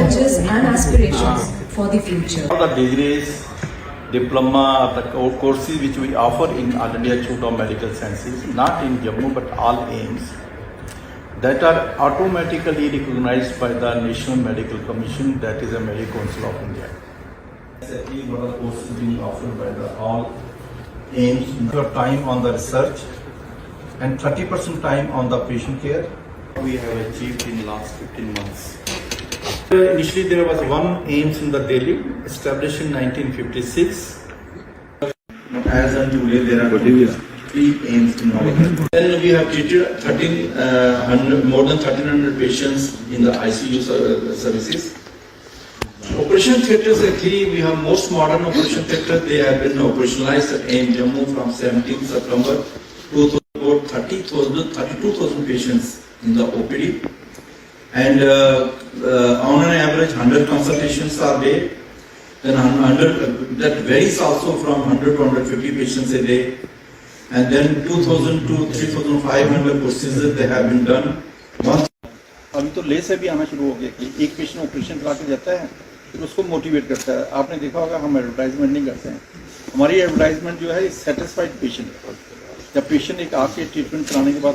challenges and aspirations for the future. All the degrees, diploma, the courses which we offer in All India Institute of Medical Sciences, not in Jammu but all AIIMS, that are automatically recognized by the National Medical Commission, that is the Medical Council of India. Exactly what are courses being offered by the all AIIMS. Your time on the research and 30% time on the patient care. We have achieved in last 15 months. Initially there was one AIIMS in the Delhi, established in 1956. As on today there are 3 AIIMS in our country. Then we have treated more than 1300 patients in the ICU services. Operation theatres, actually we have most modern operation theatres. They have been operationalized at AIIMS Jammu from 17th September to about 32,000 patients in the OPD. And on an average 100 consultations are there. Then that varies also from 100 to 150 patients a day. And then 2,000 to 3,500 procedures they have been done. अभी तो ले से भी आना शुरू हो गया कि एक पेशेंट ऑपरेशन करा के जाता है फिर उसको मोटिवेट करता है। आपने देखा होगा हम एडवर्टाइजमेंट नहीं करते हैं, हमारी एडवर्टाइजमेंट जो है सेटिस्फाइड पेशेंट। जब पेशेंट एक आके ट्रीटमेंट कराने के बाद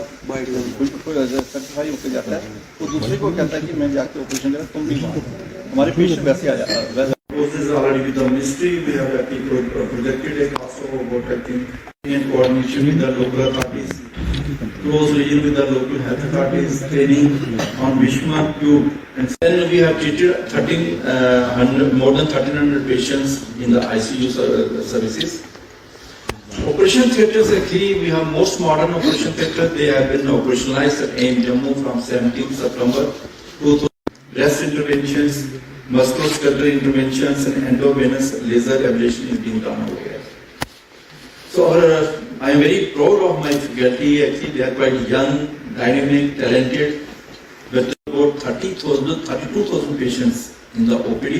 सेटिस्फाई होकर जाता है तो दूसरे को कहता है कि मैं जाके ऑपरेशन करा, तुम भी हमारे पेशेंट वैसे आ जाता है। Courses already with the ministry, we have projected a cost of about I think in coordination with the local authorities, close region with the local health authorities, training on Bhishma tube, and then we have treated more than 1300 patients in the ICU services. Operation theatres, actually we have most modern operation theatres. They have been operationalized at AIIMS Jammu from 17th September to breast interventions, musculoskeletal interventions and endovenous laser ablation is being done over here. So I am very proud of my faculty. Actually they are quite young, dynamic, talented. But about 32,000 patients in the OPD.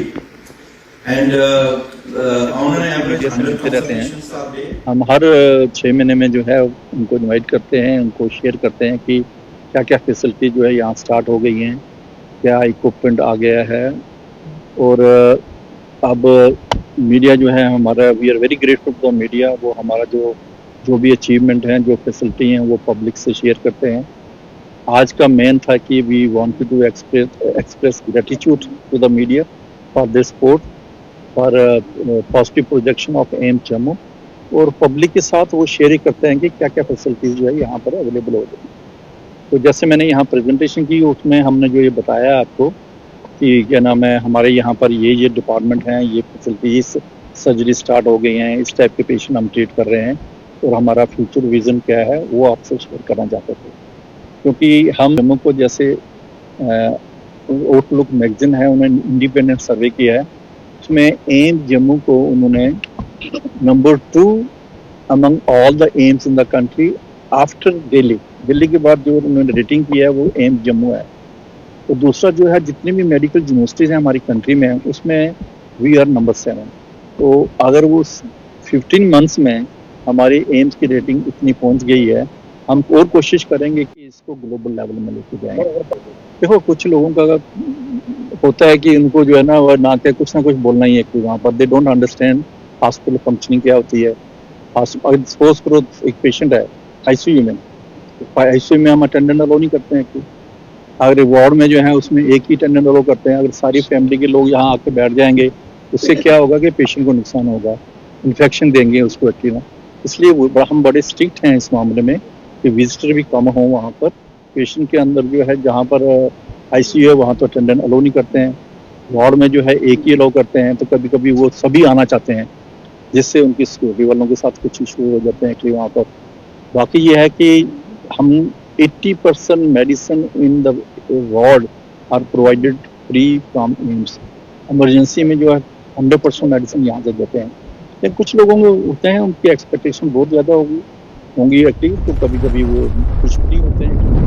And on an average 100 consultations are there. हम हर 6 महीने में जो है उनको invite करते हैं, उनको share करते हैं कि क्या क्या फैसिलिटी जो है यहाँ स्टार्ट हो गई हैं, क्या इक्विपमेंट आ गया है। और अब मीडिया जो है हमारा, we are very grateful for media, वो हमारा जो भी अचीवमेंट हैं, जो फैसिलिटी हैं वो पब्लिक से शेयर करते हैं। आज का मेन था कि we wanted to express gratitude to the media for this support, for positive projection of AIIMS Jammu. और पब्लिक के साथ वो शेयर करते हैं कि क्या क्या फैसिलिटीज़ जो है यहाँ पर अवेलेबल हो गई। तो जैसे मैंने यहाँ प्रेजेंटेशन की, उसमें हमने जो ये बताया आपको कि क्या नाम है, हमारे यहाँ पर ये डिपार्टमेंट हैं, ये फैसिलिटीज सर्जरी स्टार्ट हो गई हैं, इस टाइप के पेशेंट हम ट्रीट कर रहे हैं और हमारा फ्यूचर विज़न क्या है वो आपसे शेयर करना चाहते थे। क्योंकि हम जम्मू को, जैसे आउटलुक मैगजीन है, उन्होंने इंडिपेंडेंट सर्वे किया है, उसमें AIIMS जम्मू को उन्होंने number 2 among all the AIIMS in the country after Delhi के बाद जो उन्होंने रेटिंग किया है वो AIIMS जम्मू है। तो दूसरा जो है, जितनी भी मेडिकल यूनिवर्सिटीज़ हैं हमारी कंट्री में, उसमें वी आर नंबर 7। तो अगर वो 15 मंथ्स में हमारी AIIMS की रेटिंग इतनी पहुंच गई है, हम और कोशिश करेंगे कि इसको ग्लोबल लेवल में लेके जाएंगे। देखो कुछ लोगों का होता है कि उनको जो है ना, वह ना कुछ ना कुछ बोलना ही है कि वहाँ पर they don't understand hospital functioning क्या होती है। सपोज करो एक पेशेंट है ICU में, ICU में हम अटेंडेंट अलो नहीं करते हैं कि अगर वार्ड में जो है उसमें एक ही अटेंडेंट अलो करते हैं। अगर सारी फैमिली के लोग यहाँ आके बैठ जाएंगे उससे क्या होगा कि पेशेंट को नुकसान होगा, इन्फेक्शन देंगे उसको एक्चुअली। इसलिए हम बड़े स्ट्रिक्ट हैं इस मामले में कि विजिटर भी कम हो वहाँ पर। पेशेंट के अंदर जो है, जहाँ पर ICU है वहाँ तो अटेंडेंट अलो नहीं करते हैं, वार्ड में जो है एक ही अलो करते हैं। तो कभी कभी वो सभी आना चाहते हैं, जिससे उनकी सिक्योरिटी वालों के साथ कुछ इशू हो जाते हैं कि वहाँ पर। बाकी ये है कि हम 80% medicine in the ward are provided free from AIIMS। Emergency में जो है 100% मेडिसिन यहाँ से देते हैं। लेकिन कुछ लोगों को होते हैं, उनकी एक्सपेक्टेशन बहुत ज़्यादा होंगी एक्चुअली, तो कभी कभी वो कुछ फ्री होते हैं।